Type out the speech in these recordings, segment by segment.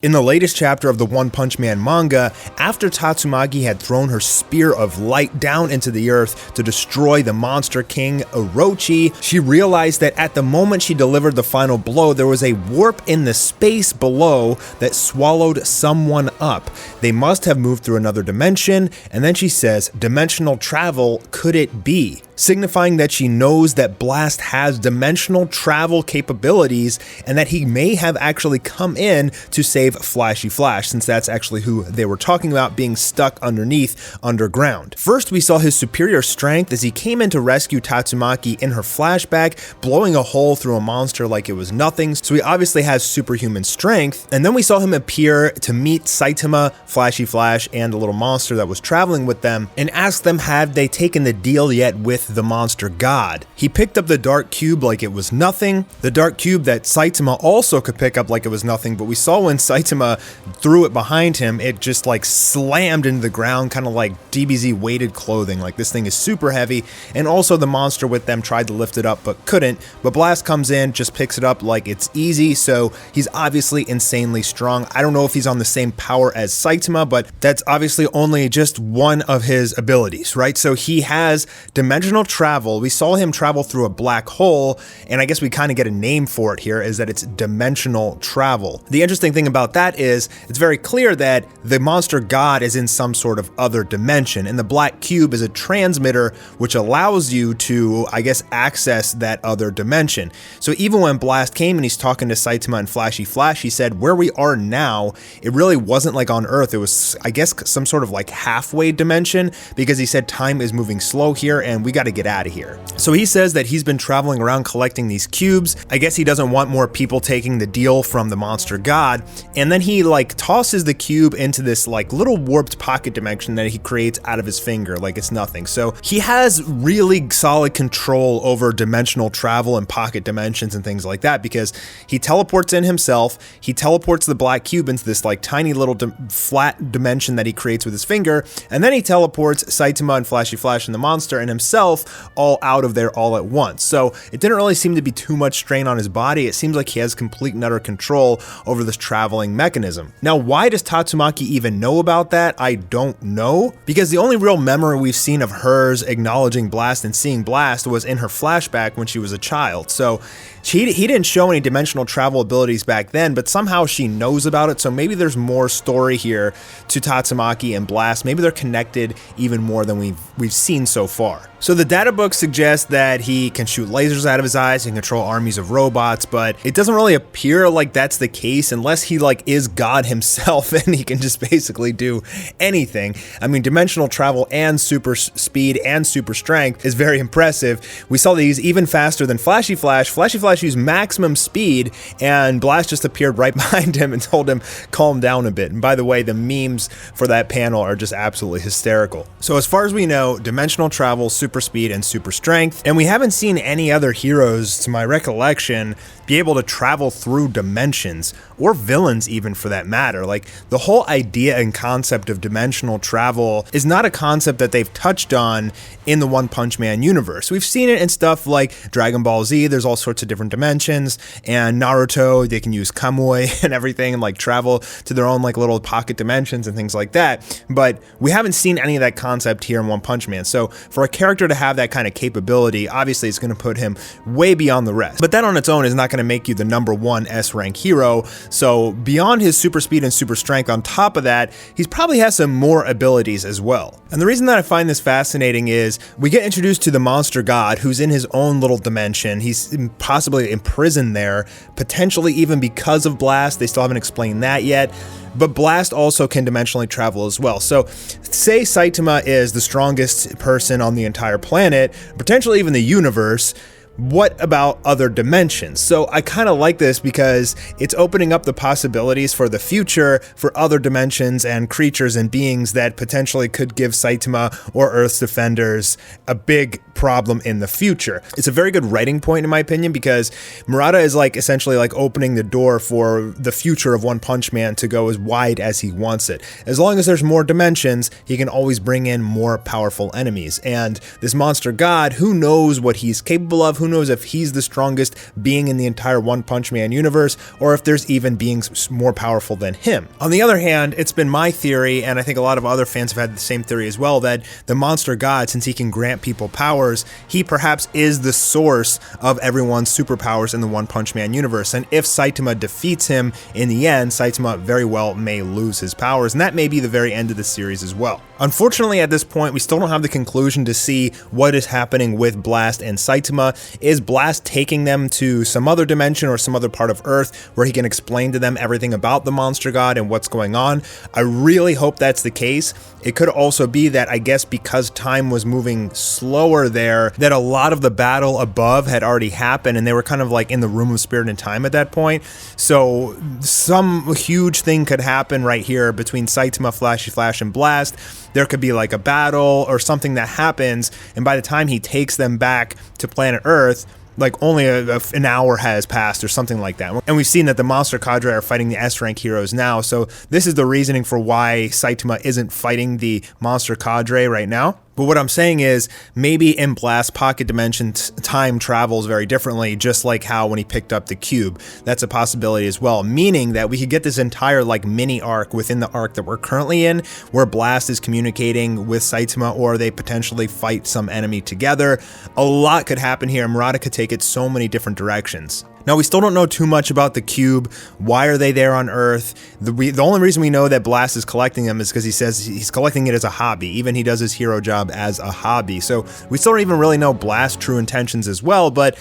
In the latest chapter of the One Punch Man manga, after Tatsumaki had thrown her spear of light down into the earth to destroy the monster king Orochi, she realized that at the moment she delivered the final blow, there was a warp in the space below that swallowed someone up. They must have moved through another dimension, and then she says, "Dimensional travel, could it be?" Signifying that she knows that Blast has dimensional travel capabilities and that he may have actually come in to save Flashy Flash, since that's actually who they were talking about being stuck underground. First, we saw his superior strength as he came in to rescue Tatsumaki in her flashback, blowing a hole through a monster like it was nothing, so he obviously has superhuman strength. And then we saw him appear to meet Saitama, Flashy Flash, and the little monster that was traveling with them, and ask them had they taken the deal yet with the monster god. He picked up the dark cube like it was nothing, the dark cube that Saitama also could pick up like it was nothing, but we saw when Saitama threw it behind him, it just like slammed into the ground, kind of like DBZ weighted clothing. Like, this thing is super heavy, and also the monster with them tried to lift it up but couldn't, but Blast comes in, just picks it up like it's easy, so he's obviously insanely strong. I don't know if he's on the same power as Saitama, but that's obviously only just one of his abilities, right? So he has dimensional travel. We saw him travel through a black hole, and I guess we kind of get a name for it here, is that it's dimensional travel. The interesting thing about that is it's very clear that the monster god is in some sort of other dimension, and the black cube is a transmitter which allows you to, I guess, access that other dimension. So even when Blast came and he's talking to Saitama and Flashy Flash, he said where we are now, it really wasn't like on Earth. It was, I guess, some sort of like halfway dimension, because he said time is moving slow here and we got to get out of here. So he says that he's been traveling around collecting these cubes. I guess he doesn't want more people taking the deal from the monster god, and then he like tosses the cube into this like little warped pocket dimension that he creates out of his finger like it's nothing. So he has really solid control over dimensional travel and pocket dimensions and things like that, because he teleports in himself, he teleports the black cube into this like tiny little flat dimension that he creates with his finger, and then he teleports Saitama and Flashy Flash and the monster and himself all out of there all at once. So it didn't really seem to be too much strain on his body. It seems like he has complete and utter control over this traveling mechanism. Now, why does Tatsumaki even know about that? I don't know, because the only real memory we've seen of hers acknowledging Blast and seeing Blast was in her flashback when she was a child. So he didn't show any dimensional travel abilities back then, but somehow she knows about it, so maybe there's more story here to Tatsumaki and Blast. Maybe they're connected even more than we've seen so far. So the data book suggests that he can shoot lasers out of his eyes and control armies of robots, but it doesn't really appear like that's the case unless he like is God himself and he can just basically do anything. I mean, dimensional travel and super speed and super strength is very impressive. We saw these even faster than Flashy Flash. Flashy Flash used maximum speed, and Blast just appeared right behind him and told him calm down a bit. And by the way, the memes for that panel are just absolutely hysterical. So as far as we know, dimensional travel, super speed, and super strength, and we haven't seen any other heroes, to my recollection, be able to travel through dimensions, or villains even for that matter. Like, the whole idea and concept of dimensional travel is not a concept that they've touched on in the One Punch Man universe. We've seen it in stuff like Dragon Ball Z, there's all sorts of different dimensions, and Naruto, they can use Kamui and everything and like travel to their own like little pocket dimensions and things like that, but we haven't seen any of that concept here in One Punch Man. So for a character to have that kind of capability, obviously it's going to put him way beyond the rest, but that on its own is not going to make you the #1 S-rank hero. So beyond his super speed and super strength, on top of that, he probably has some more abilities as well. And the reason that I find this fascinating is we get introduced to the monster god who's in his own little dimension. He's possibly imprisoned there, potentially even because of Blast. They still haven't explained that yet. But Blast also can dimensionally travel as well. So say Saitama is the strongest person on the entire planet, potentially even the universe. What about other dimensions? So I kind of like this because it's opening up the possibilities for the future for other dimensions and creatures and beings that potentially could give Saitama or Earth's defenders a big problem in the future. It's a very good writing point in my opinion, because Murata is like essentially like opening the door for the future of One Punch Man to go as wide as he wants it. As long as there's more dimensions, he can always bring in more powerful enemies. And this monster god, who knows what he's capable of, who who knows if he's the strongest being in the entire One Punch Man universe, or if there's even beings more powerful than him. On the other hand, it's been my theory, and I think a lot of other fans have had the same theory as well, that the monster god, since he can grant people powers, he perhaps is the source of everyone's superpowers in the One Punch Man universe. And if Saitama defeats him in the end, Saitama very well may lose his powers, and that may be the very end of the series as well. Unfortunately, at this point, we still don't have the conclusion to see what is happening with Blast and Saitama. Is Blast taking them to some other dimension or some other part of Earth where he can explain to them everything about the monster god and what's going on? I really hope that's the case. It could also be that, I guess, because time was moving slower there, that a lot of the battle above had already happened and they were kind of like in the room of spirit and time at that point. So some huge thing could happen right here between Saitama, Flashy Flash, and Blast. There could be like a battle or something that happens, and by the time he takes them back to planet Earth, like only an hour has passed or something like that. And we've seen that the monster cadre are fighting the S-rank heroes now, so this is the reasoning for why Saitama isn't fighting the monster cadre right now. But what I'm saying is, maybe in Blast Pocket Dimension, time travels very differently, just like how when he picked up the cube. That's a possibility as well, meaning that we could get this entire like mini arc within the arc that we're currently in, where Blast is communicating with Saitama, or they potentially fight some enemy together. A lot could happen here. Murata could take it so many different directions. Now, we still don't know too much about the cube. Why are they there on Earth? The only reason we know that Blast is collecting them is because he says he's collecting it as a hobby. Even he does his hero job as a hobby. So we still don't even really know Blast's true intentions as well, but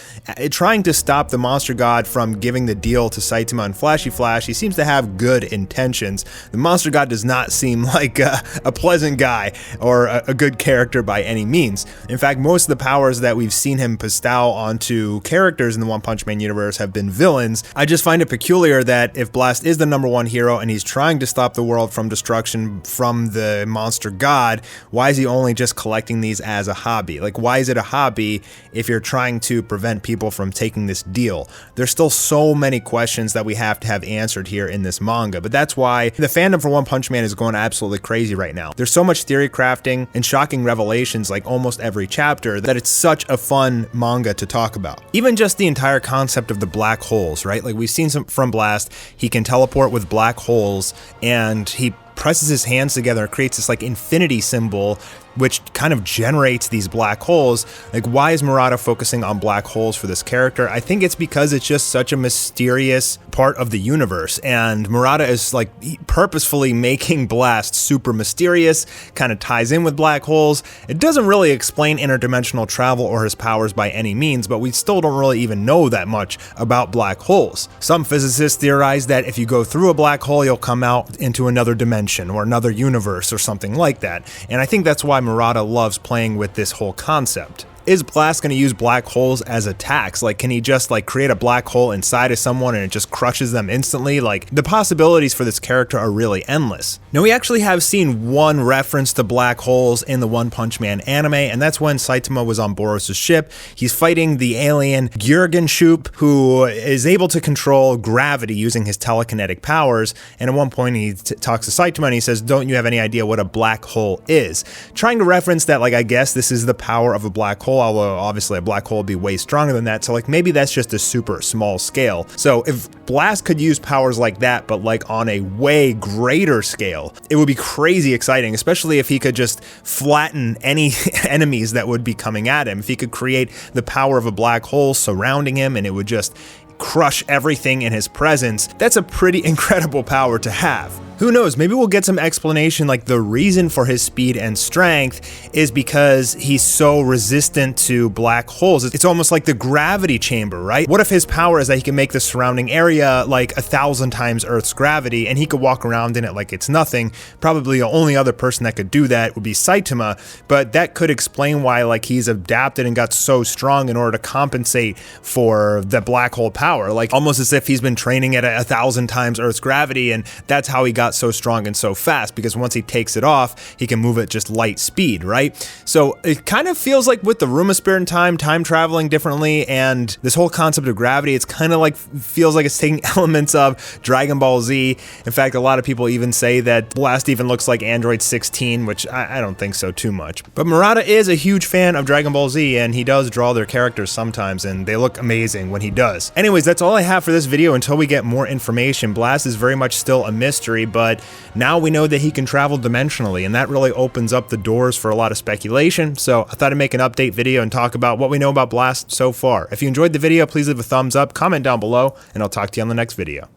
trying to stop the monster god from giving the deal to Saitama and Flashy Flash, he seems to have good intentions. The monster god does not seem like a pleasant guy or a good character by any means. In fact, most of the powers that we've seen him bestow onto characters in the One Punch Man universe have been villains. I just find it peculiar that if Blast is the #1 hero and he's trying to stop the world from destruction from the monster god, why is he only just collecting these as a hobby? Like, why is it a hobby if you're trying to prevent people from taking this deal? There's still so many questions that we have to have answered here in this manga, but that's why the fandom for One Punch Man is going absolutely crazy right now. There's so much theory crafting and shocking revelations like almost every chapter that it's such a fun manga to talk about. Even just the entire concept of the black holes, right? Like, we've seen some from Blast, he can teleport with black holes, and he presses his hands together and creates this like infinity symbol, which kind of generates these black holes. Like, why is Murata focusing on black holes for this character? I think it's because it's just such a mysterious part of the universe, and Murata is like purposefully making Blast super mysterious, kind of ties in with black holes. It doesn't really explain interdimensional travel or his powers by any means, but we still don't really even know that much about black holes. Some physicists theorize that if you go through a black hole, you'll come out into another dimension or another universe or something like that, and I think that's why Murata loves playing with this whole concept. Is Blast going to use black holes as attacks? Like, can he just like create a black hole inside of someone and it just crushes them instantly? Like, the possibilities for this character are really endless. Now, we actually have seen one reference to black holes in the One Punch Man anime, and that's when Saitama was on Boros' ship. He's fighting the alien Gyurgenshoop, who is able to control gravity using his telekinetic powers, and at one point he talks to Saitama and he says, "Don't you have any idea what a black hole is?" Trying to reference that, like, I guess this is the power of a black hole, although obviously a black hole would be way stronger than that, so like maybe that's just a super small scale. So if Blast could use powers like that, but like on a way greater scale, it would be crazy exciting, especially if he could just flatten any enemies that would be coming at him. If he could create the power of a black hole surrounding him and it would just crush everything in his presence, that's a pretty incredible power to have. Who knows, maybe we'll get some explanation, like the reason for his speed and strength is because he's so resistant to black holes. It's almost like the gravity chamber, right? What if his power is that he can make the surrounding area like 1,000 times Earth's gravity and he could walk around in it like it's nothing? Probably the only other person that could do that would be Saitama, but that could explain why like he's adapted and got so strong in order to compensate for the black hole power. Like almost as if he's been training at 1,000 times Earth's gravity and that's how he got got so strong and so fast, because once he takes it off, he can move at just light speed, right? So it kind of feels like with the Room of Spirit and time traveling differently, and this whole concept of gravity, it's kind of like, feels like it's taking elements of Dragon Ball Z. In fact, a lot of people even say that Blast even looks like Android 16, which I don't think so too much. But Murata is a huge fan of Dragon Ball Z, and he does draw their characters sometimes, and they look amazing when he does. Anyways, that's all I have for this video until we get more information. Blast is very much still a mystery, but now we know that he can travel dimensionally, and that really opens up the doors for a lot of speculation. So I thought I'd make an update video and talk about what we know about Blast so far. If you enjoyed the video, please leave a thumbs up, comment down below, and I'll talk to you on the next video.